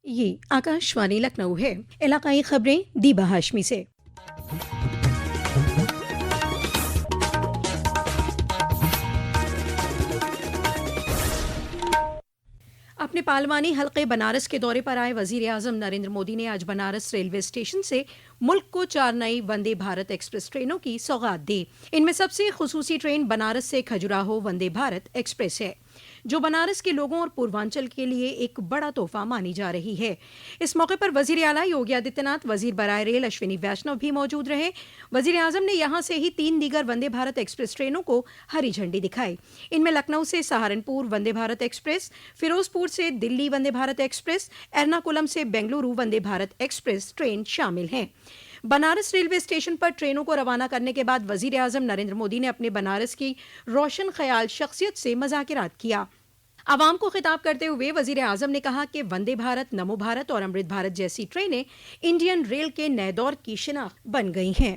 ये आकाशवाणी लखनऊ है। इलाकाई खबरें दीबा हाशमी से। अपने पार्लिमानी हलके बनारस के दौरे पर आए वजीर आजम नरेंद्र मोदी ने आज बनारस रेलवे स्टेशन से मुल्क को 4 नई वंदे भारत एक्सप्रेस ट्रेनों की सौगात दी। इनमें सबसे खुसूसी ट्रेन बनारस से खजुराहो वंदे भारत एक्सप्रेस है, जो बनारस के लोगों और पूर्वांचल के लिए एक बड़ा तोहफा मानी जा रही है। इस मौके पर वजीर आला योगी आदित्यनाथ, वजीर बराए रेल अश्विनी वैष्णव भी मौजूद रहे। वजीर आजम ने यहां से ही 3 दीगर वंदे भारत एक्सप्रेस ट्रेनों को हरी झंडी दिखाई। इनमें लखनऊ से सहारनपुर वंदे भारत एक्सप्रेस, फिरोजपुर से दिल्ली वंदे भारत एक्सप्रेस, एर्नाकुलम से बेंगलुरु वंदे भारत एक्सप्रेस ट्रेन शामिल हैं। बनारस रेलवे स्टेशन पर ट्रेनों को रवाना करने के बाद वजीर आजम नरेंद्र मोदी ने अपने बनारस की रोशन ख्याल शख्सियत से मुज़ाकिरात किया। आवाम को खिताब करते हुए वजीर आजम ने कहा कि वंदे भारत, नमो भारत और अमृत भारत जैसी ट्रेनें इंडियन रेल के नए दौर की शिनाख्त बन गई हैं।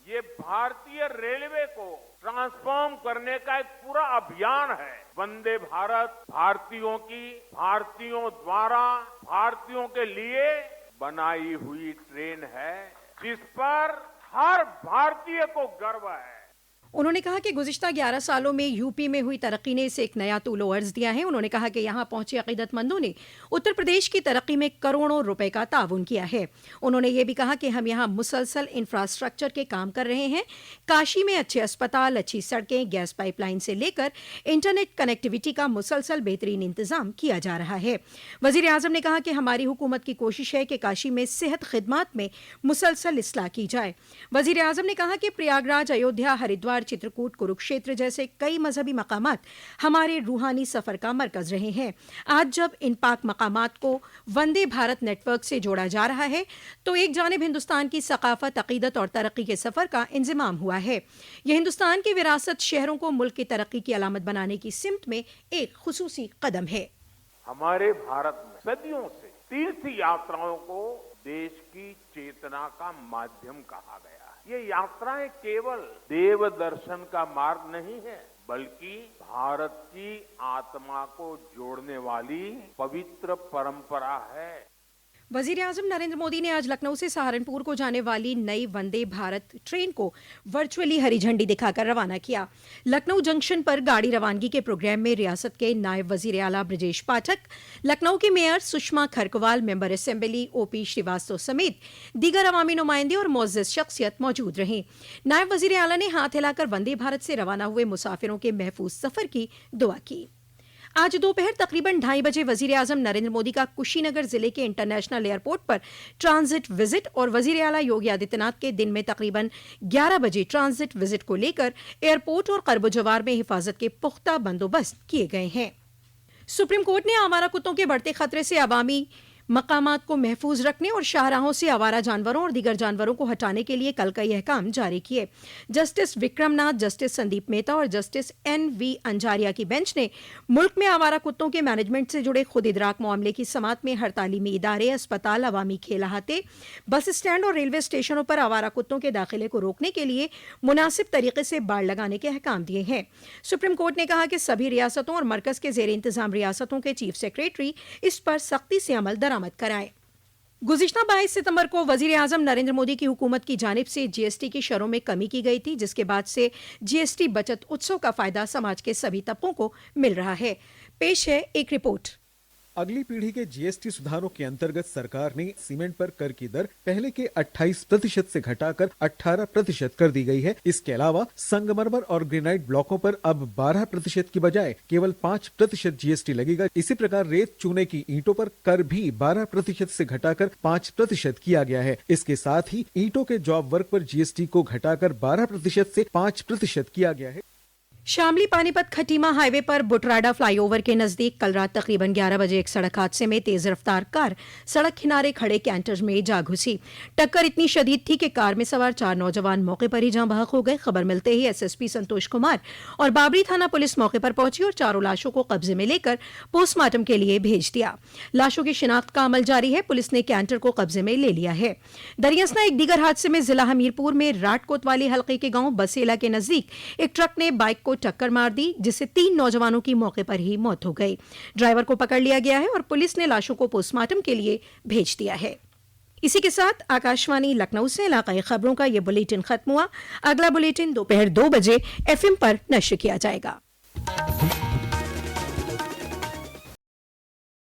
ये भारतीय रेलवे को ट्रांसफॉर्म करने का एक पूरा अभियान है। वंदे भारत भारतीयों की, भारतीयों द्वारा, भारतीयों के लिए बनाई हुई ट्रेन है, जिस पर हर भारतीय को गर्व है। उन्होंने कहा कि गुज़िश्ता 11 सालों में यूपी में हुई तरक्की ने इसे एक नया तूलो अर्ज दिया है। उन्होंने कहा कि यहाँ पहुंचे अकीदतमंदों ने उत्तर प्रदेश की तरक्की में करोड़ों रुपए का ताउन किया है। उन्होंने ये भी कहा कि हम यहाँ मुसलसल इंफ्रास्ट्रक्चर के काम कर रहे हैं। काशी में अच्छे अस्पताल, अच्छी सड़कें, गैस पाइपलाइन से लेकर इंटरनेट कनेक्टिविटी का मुसलसल बेहतरीन इंतजाम किया जा रहा है। वजीर आजम ने कहा कि हमारी हुकूमत की कोशिश है कि काशी में सेहत खिदमात में मुसलसल इस्लाह की जाए। वजीर आजम ने कहा कि प्रयागराज, अयोध्या, हरिद्वार, चित्रकूट, कुरुक्षेत्र जैसे कई मजहबी मकामात हमारे रूहानी सफर का मरकज रहे हैं। आज जब इन पाक मकामात को वंदे भारत नेटवर्क से जोड़ा जा रहा है, तो एक जानिब हिंदुस्तान की सकाफत, अकीदत और तरक्की के सफर का इंजमाम हुआ है। यह हिंदुस्तान की विरासत शहरों को मुल्क की तरक्की की अलामत बनाने की सिमत में एक खुसूसी कदम है। हमारे भारत में सदियों से तीर्थ यात्राओं को देश की चेतना का माध्यम कहा गया है। ये यात्राएं केवल देव दर्शन का मार्ग नहीं है, बल्कि भारत की आत्मा को जोड़ने वाली पवित्र परंपरा है। वजीर आजम नरेंद्र मोदी ने आज लखनऊ से सहारनपुर को जाने वाली नई वंदे भारत ट्रेन को वर्चुअली हरी झंडी दिखाकर रवाना किया। लखनऊ जंक्शन पर गाड़ी रवानगी के प्रोग्राम में रियासत के नायब वजीर आला ब्रजेश पाठक, लखनऊ की mayor Sushma Kharkwal, member assembly OP Srivastava समेत दीगर अवामी नुमाइंदे और मोअज़्ज़ज़ शख्सियत मौजूद रहीं। नायब वजीर आला ने हाथ हिलाकर वंदे भारत से रवाना हुए मुसाफिरों के महफूज सफर की दुआ की। आज दोपहर तकरीबन 2:30 बजे वजीर आजम नरेंद्र मोदी का कुशीनगर जिले के इंटरनेशनल एयरपोर्ट पर ट्रांजिट विजिट और वजीर आला योगी आदित्यनाथ के दिन में तकरीबन 11 बजे ट्रांजिट विजिट को लेकर एयरपोर्ट और करबो जवार में हिफाजत के पुख्ता बंदोबस्त किए गए हैं। सुप्रीम कोर्ट ने आवारा कुत्तों के बढ़ते खतरे से अवामी मकामात को महफूज रखने और शाहराहों से आवारा जानवरों और दीगर जानवरों को हटाने के लिए कल कई अहकाम जारी किए। जस्टिस विक्रमनाथ, जस्टिस संदीप मेहता और जस्टिस NV अंजारिया की बेंच ने मुल्क में आवारा कुत्तों के मैनेजमेंट से जुड़े खुद इदराक मामले की समात में हर तालीमी इदारे, अस्पताल, अवामी खेल अहाते, बस स्टैंड और रेलवे स्टेशनों पर आवारा कुत्तों के दाखिले को रोकने के लिए मुनासिब तरीके से बाड़ लगाने के अहकाम दिए हैं। सुप्रीम कोर्ट ने कहा कि सभी रियासतों और मरकज के जेर इंतजाम रियासतों के चीफ सेक्रेटरी इस पर सख्ती से अमल दरामद कराएं। गुज़िश्ता 22 सितंबर को वजीर आजम नरेंद्र मोदी की हुकूमत की जानिब से GST की शरों में कमी की गई थी, जिसके बाद से GST बचत उत्सव का फायदा समाज के सभी तबकों को मिल रहा है। पेश है एक रिपोर्ट। अगली पीढ़ी के GST सुधारों के अंतर्गत सरकार ने सीमेंट पर कर की दर पहले के 28% से घटाकर 18% कर दी गई है। इसके अलावा संगमरमर और ग्रेनाइट ब्लॉकों पर अब 12% की बजाय केवल 5% GST लगेगा। इसी प्रकार रेत चूने की ईंटों पर कर भी 12% से घटाकर 5% किया गया है। इसके साथ ही ईंटों के जॉब वर्क पर GST को घटाकर 12% से 5% किया गया है। शामली पानीपत खटीमा हाईवे पर बुटराडा फ्लाईओवर के नजदीक कल रात तकरीबन 11 बजे एक सड़क हादसे में तेज रफ्तार कार सड़क किनारे खड़े कैंटर में जा घुसी। टक्कर इतनी शदीद थी कि कार में सवार 4 नौजवान मौके पर ही जाँ बहक हो गए। खबर मिलते ही SSP संतोष कुमार और बाबरी थाना पुलिस मौके पर पहुंची और चारों लाशों को कब्जे में लेकर पोस्टमार्टम के लिए भेज दिया। लाशों की शिनाख्त का अमल जारी है। पुलिस ने कैंटर को कब्जे में ले लिया है। दरियासना एक दीगर हादसे में जिला हमीरपुर में राट कोतवाली हल्के के गांव बसेला के नजदीक एक ट्रक ने बाइक को को टक्कर मार दी, जिससे 3 नौजवानों की मौके पर ही मौत हो गई। ड्राइवर को पकड़ लिया गया है और पुलिस ने लाशों को पोस्टमार्टम के लिए भेज दिया है। इसी के साथ आकाशवाणी लखनऊ से इलाकाई खबरों का ये बुलेटिन खत्म हुआ। अगला बुलेटिन दोपहर 2 बजे FM पर नश्र किया जाएगा।